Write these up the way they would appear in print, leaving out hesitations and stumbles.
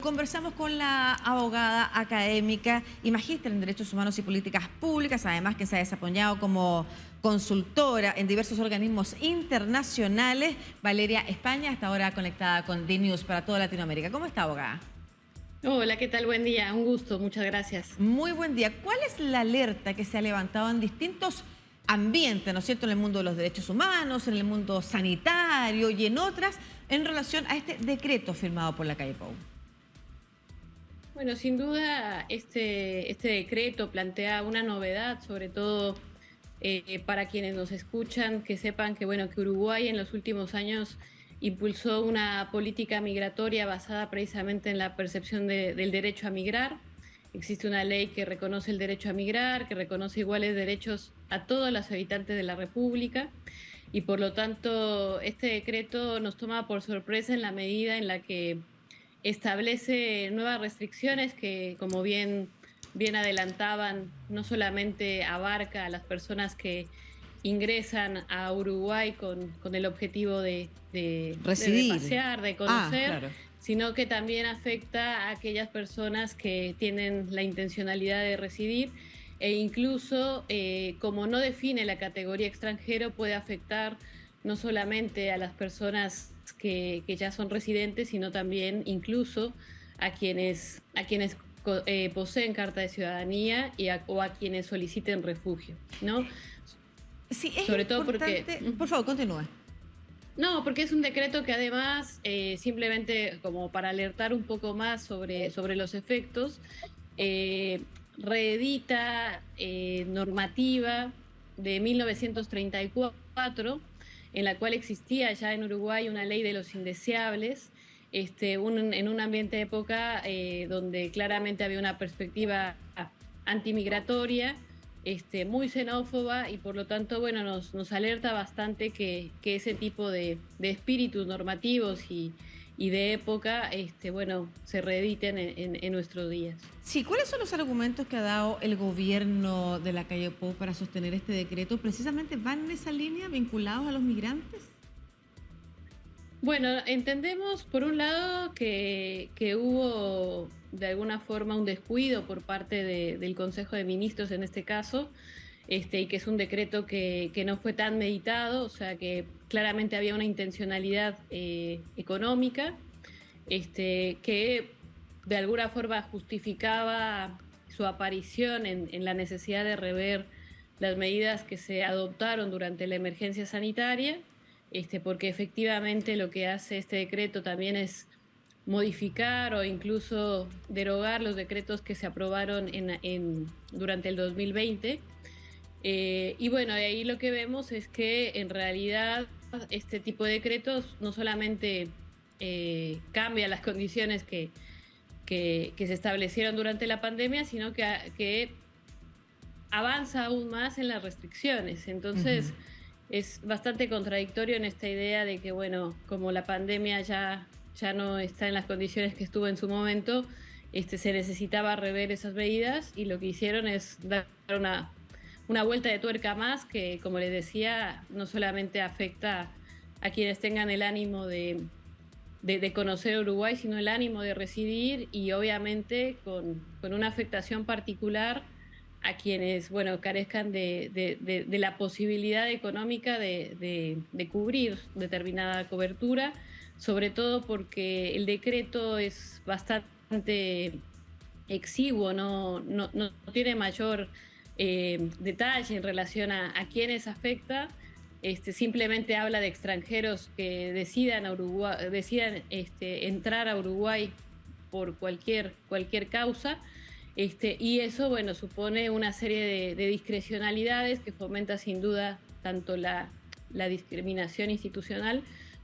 Conversamos con la abogada académica y magíster en Derechos Humanos y Políticas Públicas, además que se ha desempeñado como consultora en diversos organismos internacionales, Valeria España, hasta ahora conectada con DNews para toda Latinoamérica. ¿Cómo está, abogada? Hola, ¿qué tal? Buen día, un gusto, muchas gracias. Muy buen día. ¿Cuál es la alerta que se ha levantado en distintos ambientes, ¿no es cierto?, en el mundo de los derechos humanos, en el mundo sanitario y en otras, en relación a este decreto firmado por la calle Pou? Bueno, sin duda este decreto plantea una novedad, sobre todo para quienes nos escuchan, que sepan que, bueno, que Uruguay en los últimos años impulsó una política migratoria basada precisamente en la percepción del derecho a migrar. Existe una ley que reconoce el derecho a migrar, que reconoce iguales derechos a todos los habitantes de la República, y por lo tanto este decreto nos toma por sorpresa en la medida en la que establece nuevas restricciones que, como bien adelantaban, no solamente abarca a las personas que ingresan a Uruguay con el objetivo de Residir. pasear, de conocer, Claro. sino que también afecta a aquellas personas que tienen la intencionalidad de residir, e incluso, como no define la categoría extranjero, puede afectar no solamente a las personas que ya son residentes, sino también incluso a quienes poseen carta de ciudadanía o a quienes soliciten refugio, ¿no? Sí, es Sobre todo importante. porque... Por favor, continúe. No, porque es un decreto que además, simplemente como para alertar un poco más sobre los efectos, reedita normativa de 1934, en la cual existía ya en Uruguay una ley de los indeseables, en un ambiente de época donde claramente había una perspectiva antimigratoria, muy xenófoba, y por lo tanto, bueno, nos alerta bastante que ese tipo de espíritus normativos y de época, bueno, se reediten en nuestros días. Sí, ¿cuáles son los argumentos que ha dado el gobierno de la calle Pou para sostener este decreto? ¿Precisamente van en esa línea, vinculados a los migrantes? Bueno, entendemos por un lado que hubo de alguna forma un descuido por parte del Consejo de Ministros en este caso, y que es un decreto que no fue tan meditado, o sea que claramente había una intencionalidad económica, que de alguna forma justificaba su aparición en la necesidad de rever las medidas que se adoptaron durante la emergencia sanitaria, porque efectivamente lo que hace este decreto también es modificar o incluso derogar los decretos que se aprobaron durante el 2020. Y bueno, de ahí lo que vemos es que en realidad este tipo de decretos no solamente cambia las condiciones que se establecieron durante la pandemia, sino que avanza aún más en las restricciones. Entonces, es bastante contradictorio en esta idea de que, bueno, como la pandemia ya no está en las condiciones que estuvo en su momento, se necesitaba rever esas medidas, y lo que hicieron es dar una vuelta de tuerca más que, como les decía, no solamente afecta a quienes tengan el ánimo de conocer Uruguay, sino el ánimo de residir, y obviamente con una afectación particular a quienes, bueno, carezcan de la posibilidad económica de cubrir determinada cobertura, sobre todo porque el decreto es bastante exiguo, no tiene mayor detalle en relación a quienes afecta. Simplemente habla de extranjeros que decidan entrar a Uruguay por cualquier causa, y eso, bueno, supone una serie de discrecionalidades que fomenta sin duda tanto la discriminación institucional,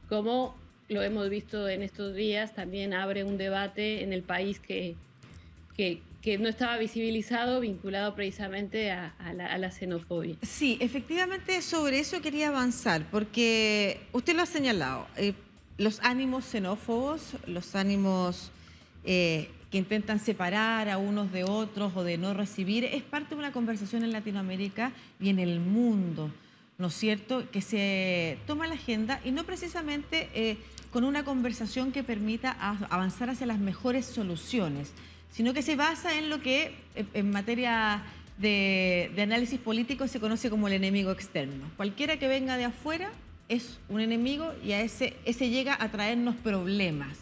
como lo hemos visto en estos días, también abre un debate en el país que no estaba visibilizado, vinculado precisamente a la xenofobia. Sí, efectivamente sobre eso quería avanzar, porque usted lo ha señalado, los ánimos xenófobos, los ánimos que intentan separar a unos de otros o de no recibir, es parte de una conversación en Latinoamérica y en el mundo. ¿no es cierto?, que se toma la agenda y no precisamente con una conversación que permita avanzar hacia las mejores soluciones, sino que se basa en lo que en materia de análisis político se conoce como el enemigo externo. Cualquiera que venga de afuera es un enemigo y a ese llega a traernos problemas.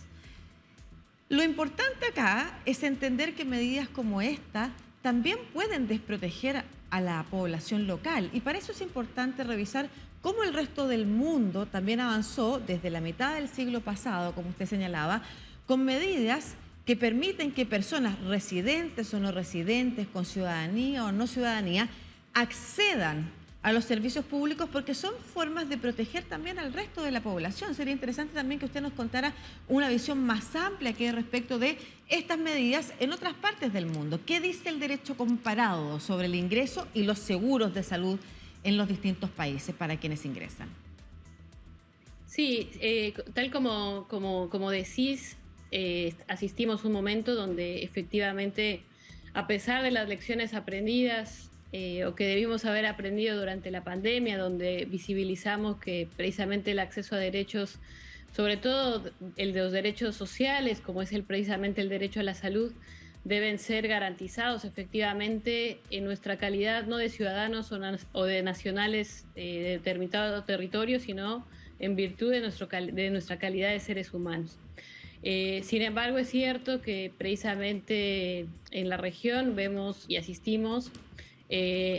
Lo importante acá es entender que medidas como esta también pueden desproteger a la población local, y para eso es importante revisar cómo el resto del mundo también avanzó desde la mitad del siglo pasado, como usted señalaba, con medidas que permiten que personas residentes o no residentes, con ciudadanía o no ciudadanía, accedan a los servicios públicos, porque son formas de proteger también al resto de la población. Sería interesante también que usted nos contara una visión más amplia que respecto de estas medidas en otras partes del mundo. ¿Qué dice el derecho comparado sobre el ingreso y los seguros de salud en los distintos países para quienes ingresan? Sí, tal como decís, asistimos a un momento donde efectivamente, a pesar de las lecciones aprendidas, o que debimos haber aprendido durante la pandemia, donde visibilizamos que precisamente el acceso a derechos, sobre todo el de los derechos sociales, como es precisamente el derecho a la salud, deben ser garantizados efectivamente en nuestra calidad, no de ciudadanos o de nacionales de determinado territorio, sino en virtud de nuestra calidad de seres humanos. Sin embargo, es cierto que precisamente en la región vemos y asistimos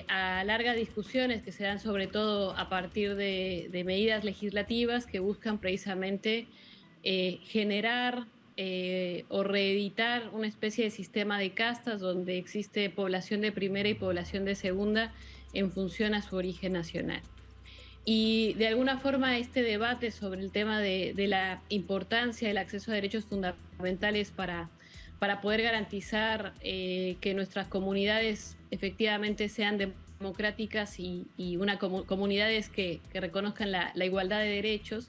a largas discusiones que se dan sobre todo a partir de medidas legislativas que buscan precisamente generar o reeditar una especie de sistema de castas donde existe población de primera y población de segunda en función a su origen nacional. Y de alguna forma este debate sobre el tema de la importancia del acceso a derechos fundamentales para poder garantizar que nuestras comunidades efectivamente sean democráticas y comunidades que reconozcan la igualdad de derechos,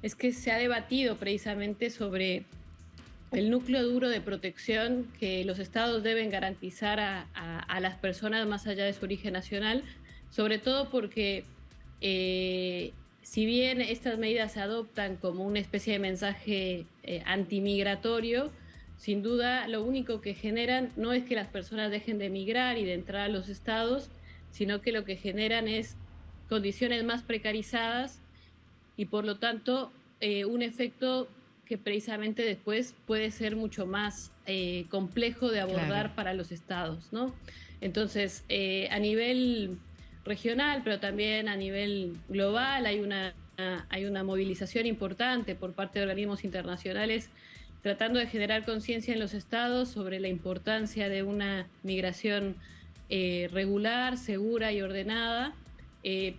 es que se ha debatido precisamente sobre el núcleo duro de protección que los estados deben garantizar a las personas más allá de su origen nacional, sobre todo porque si bien estas medidas se adoptan como una especie de mensaje antimigratorio, sin duda lo único que generan no es que las personas dejen de migrar y de entrar a los estados, sino que lo que generan es condiciones más precarizadas y por lo tanto un efecto que precisamente después puede ser mucho más complejo de abordar para los estados, ¿no? Entonces, a nivel regional, pero también a nivel global, hay una movilización importante por parte de organismos internacionales tratando de generar conciencia en los estados sobre la importancia de una migración regular, segura y ordenada,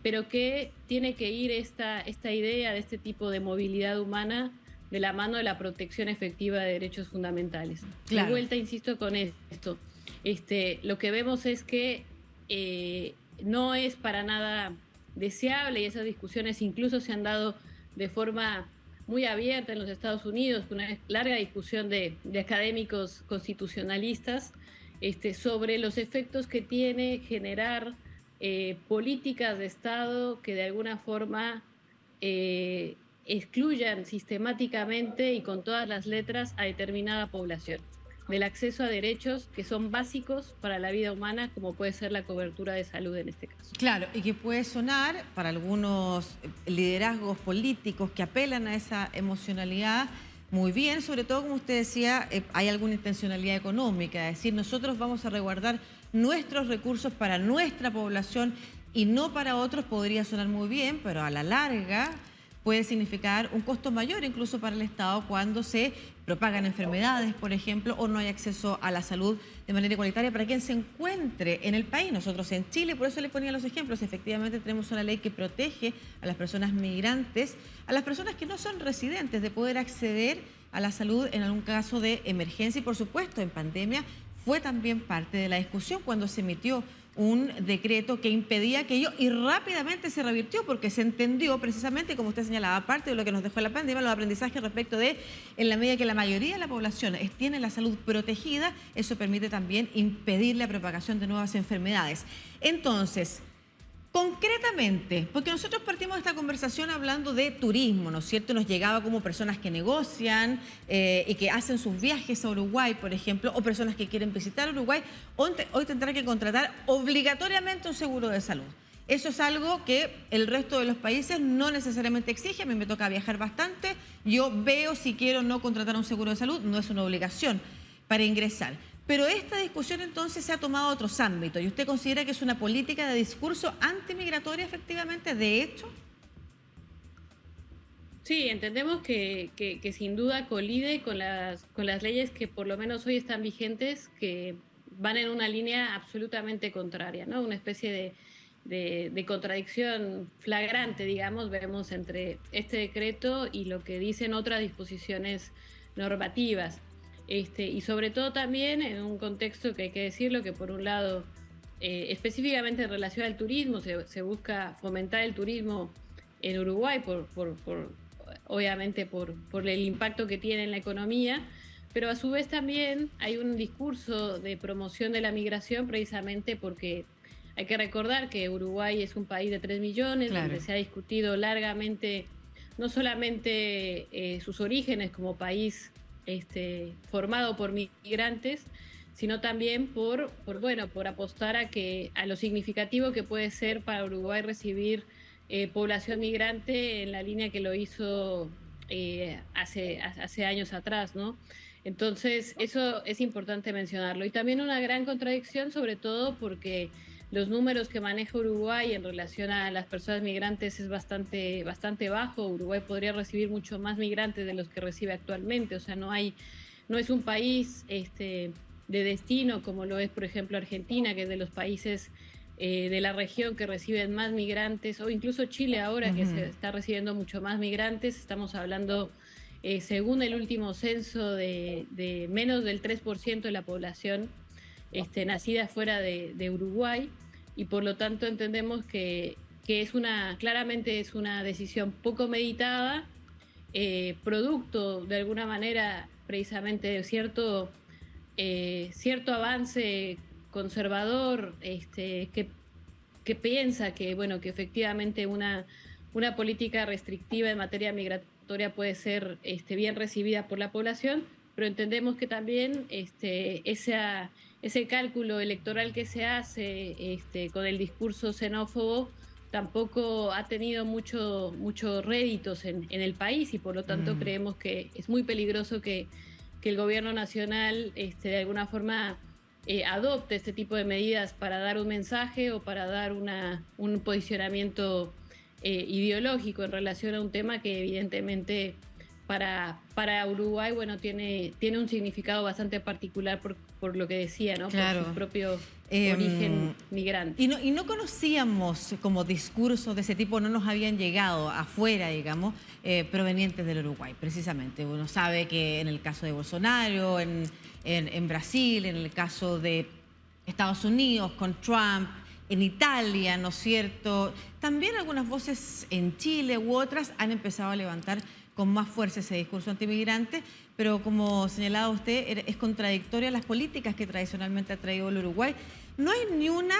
pero que tiene que ir esta idea de este tipo de movilidad humana de la mano de la protección efectiva de derechos fundamentales. Claro. De vuelta, insisto con esto, lo que vemos es que no es para nada deseable, y esas discusiones incluso se han dado de forma muy abierta en los Estados Unidos, con una larga discusión de académicos constitucionalistas sobre los efectos que tiene generar políticas de Estado que de alguna forma excluyan sistemáticamente y con todas las letras a determinada población del acceso a derechos que son básicos para la vida humana, como puede ser la cobertura de salud en este caso. Claro, y que puede sonar para algunos liderazgos políticos que apelan a esa emocionalidad muy bien, sobre todo, como usted decía, hay alguna intencionalidad económica, es decir, nosotros vamos a resguardar nuestros recursos para nuestra población y no para otros. Podría sonar muy bien, pero a la larga puede significar un costo mayor incluso para el Estado cuando se propagan enfermedades, por ejemplo, o no hay acceso a la salud de manera igualitaria para quien se encuentre en el país. Nosotros en Chile, por eso le ponía los ejemplos, efectivamente tenemos una ley que protege a las personas migrantes, a las personas que no son residentes, de poder acceder a la salud en algún caso de emergencia. Y por supuesto, en pandemia fue también parte de la discusión cuando se emitió un decreto que impedía aquello y rápidamente se revirtió porque se entendió precisamente, como usted señalaba, parte de lo que nos dejó la pandemia, los aprendizajes respecto de, en la medida que la mayoría de la población tiene la salud protegida, eso permite también impedir la propagación de nuevas enfermedades. Entonces, Concretamente, porque nosotros partimos de esta conversación hablando de turismo, ¿no es cierto? Nos llegaba como personas que negocian y que hacen sus viajes a Uruguay, por ejemplo, o personas que quieren visitar Uruguay, hoy tendrán que contratar obligatoriamente un seguro de salud. Eso es algo que el resto de los países no necesariamente exige. A mí me toca viajar bastante. Yo veo si quiero o no contratar un seguro de salud. No es una obligación para ingresar. Pero esta discusión entonces se ha tomado a otros ámbitos. ¿Y usted considera que es una política de discurso antimigratoria efectivamente, de hecho? Sí, entendemos que sin duda colide con las leyes que por lo menos hoy están vigentes, que van en una línea absolutamente contraria, ¿no? Una especie de contradicción flagrante, digamos, vemos entre este decreto y lo que dicen otras disposiciones normativas. Y sobre todo también en un contexto que hay que decirlo, que por un lado, específicamente en relación al turismo, se busca fomentar el turismo en Uruguay, obviamente por el impacto que tiene en la economía, pero a su vez también hay un discurso de promoción de la migración precisamente porque hay que recordar que Uruguay es un país de 3 millones, claro, donde se ha discutido largamente no solamente sus orígenes como país formado por migrantes, sino también por apostar a lo significativo que puede ser para Uruguay recibir población migrante en la línea que lo hizo hace años atrás, ¿no? Entonces, eso es importante mencionarlo. Y también una gran contradicción, sobre todo porque los números que maneja Uruguay en relación a las personas migrantes es bastante bajo. Uruguay podría recibir mucho más migrantes de los que recibe actualmente. O sea, no es un país de destino como lo es, por ejemplo, Argentina, que es de los países de la región que reciben más migrantes, o incluso Chile ahora, que se está recibiendo mucho más migrantes. Estamos hablando, según el último censo, de menos del 3% de la población nacida fuera de Uruguay, y por lo tanto entendemos que claramente es una decisión poco meditada, producto de alguna manera precisamente de cierto avance conservador, que piensa que efectivamente una política restrictiva en materia migratoria puede ser bien recibida por la población, pero entendemos que también ese cálculo electoral que se hace con el discurso xenófobo tampoco ha tenido muchos réditos en el país, y por lo tanto creemos que es muy peligroso que el gobierno nacional de alguna forma adopte este tipo de medidas para dar un mensaje o para dar un posicionamiento ideológico en relación a un tema que evidentemente para Uruguay tiene un significado bastante particular por lo que decía, ¿no? Claro. Por su propio origen migrante. Y no conocíamos como discursos de ese tipo, no nos habían llegado afuera, digamos, provenientes del Uruguay, precisamente. Uno sabe que en el caso de Bolsonaro, en Brasil, en el caso de Estados Unidos con Trump, en Italia, ¿no es cierto? También algunas voces en Chile u otras han empezado a levantar con más fuerza ese discurso antimigrante, pero como señalaba usted, es contradictoria las políticas que tradicionalmente ha traído el Uruguay. No hay ni una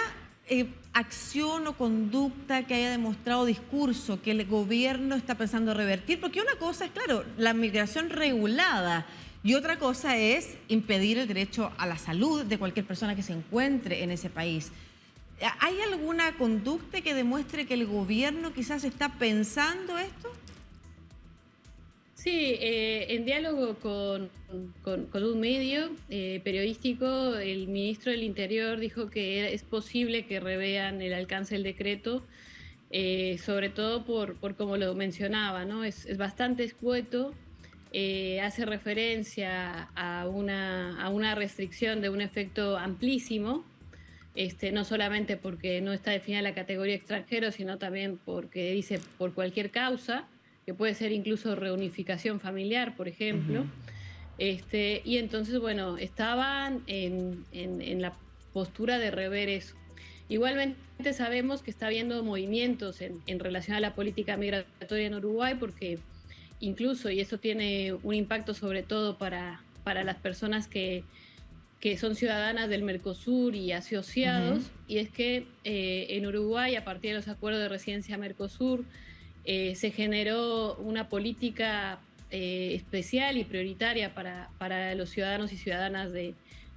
acción o conducta que haya demostrado discurso que el gobierno está pensando revertir, porque una cosa es, claro, la migración regulada, y otra cosa es impedir el derecho a la salud de cualquier persona que se encuentre en ese país. ¿Hay alguna conducta que demuestre que el gobierno quizás está pensando esto? Sí, en diálogo con un medio periodístico, el ministro del Interior dijo que es posible que revean el alcance del decreto, sobre todo por como lo mencionaba, ¿no? Es bastante escueto, hace referencia a una restricción de un efecto amplísimo, no solamente porque no está definida la categoría extranjero, sino también porque dice por cualquier causa, que puede ser incluso reunificación familiar, por ejemplo. Y entonces, estaban en la postura de rever eso. Igualmente sabemos que está habiendo movimientos en relación a la política migratoria en Uruguay, porque incluso, y eso tiene un impacto sobre todo para las personas que que son ciudadanas del Mercosur y asociados, y es que en Uruguay, a partir de los acuerdos de residencia Mercosur, se generó una política especial y prioritaria para los ciudadanos y ciudadanas de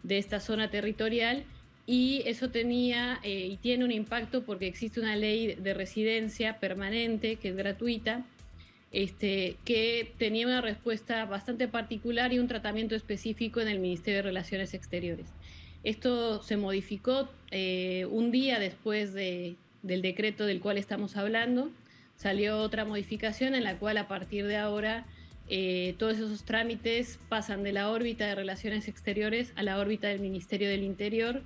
esta zona territorial, y eso tenía y tiene un impacto porque existe una ley de residencia permanente que es gratuita, que tenía una respuesta bastante particular y un tratamiento específico en el Ministerio de Relaciones Exteriores. Esto se modificó un día después del decreto del cual estamos hablando. Salió otra modificación en la cual a partir de ahora todos esos trámites pasan de la órbita de Relaciones Exteriores a la órbita del Ministerio del Interior,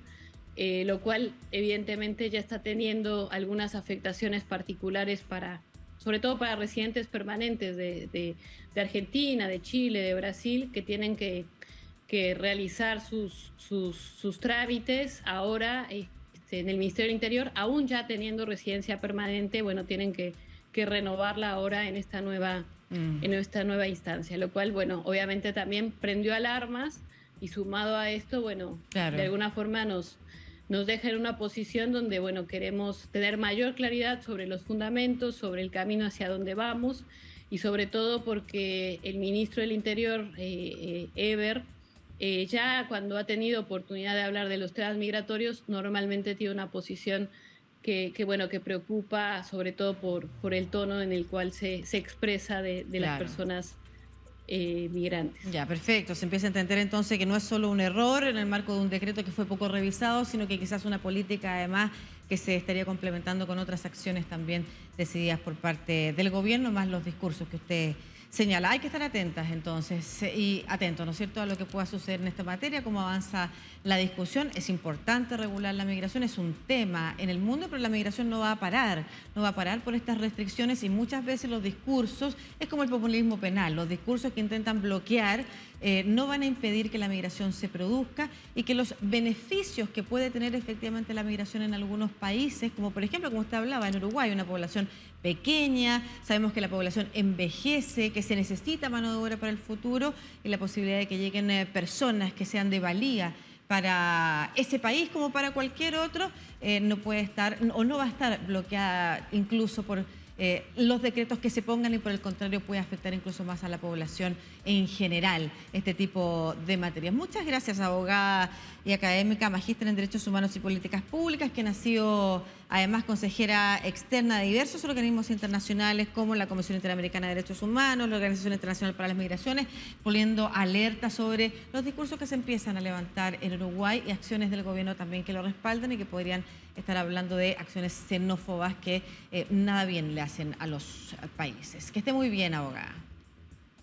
lo cual evidentemente ya está teniendo algunas afectaciones particulares sobre todo para residentes permanentes de Argentina, de Chile, de Brasil, que tienen que realizar sus trámites ahora en el Ministerio del Interior, aún ya teniendo residencia permanente, bueno, tienen que renovarla ahora en esta nueva instancia, lo cual, bueno, obviamente también prendió alarmas, y sumado a esto, bueno, claro, de alguna forma nos deja en una posición donde, bueno, queremos tener mayor claridad sobre los fundamentos, sobre el camino hacia dónde vamos, y sobre todo porque el ministro del Interior, Eber, ya cuando ha tenido oportunidad de hablar de los temas migratorios, normalmente tiene una posición que preocupa, sobre todo por el tono en el cual se expresa de claro, las personas migrantes. Ya, perfecto. Se empieza a entender entonces que no es solo un error en el marco de un decreto que fue poco revisado, sino que quizás una política además que se estaría complementando con otras acciones también decididas por parte del gobierno, más los discursos que usted señala. Hay que estar atentas entonces y atentos, ¿no es cierto?, a lo que pueda suceder en esta materia, cómo avanza la discusión. Es importante regular la migración, es un tema en el mundo, pero la migración no va a parar por estas restricciones, y muchas veces los discursos, es como el populismo penal, los discursos que intentan bloquear no van a impedir que la migración se produzca, y que los beneficios que puede tener efectivamente la migración en algunos países, como por ejemplo, como usted hablaba, en Uruguay, una población pequeña, sabemos que la población envejece, que se necesita mano de obra para el futuro, y la posibilidad de que lleguen personas que sean de valía para ese país como para cualquier otro, no puede estar o no va a estar bloqueada incluso por los decretos que se pongan, y por el contrario puede afectar incluso más a la población en general este tipo de materias. Muchas gracias, abogada y académica, magíster en Derechos Humanos y Políticas Públicas, quien ha sido además consejera externa de diversos organismos internacionales como la Comisión Interamericana de Derechos Humanos, la Organización Internacional para las Migraciones, poniendo alerta sobre los discursos que se empiezan a levantar en Uruguay y acciones del gobierno también que lo respaldan y que podrían estar hablando de acciones xenófobas que nada bien le hacen a los países. Que esté muy bien, abogada.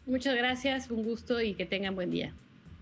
Muchas gracias, un gusto y que tengan buen día.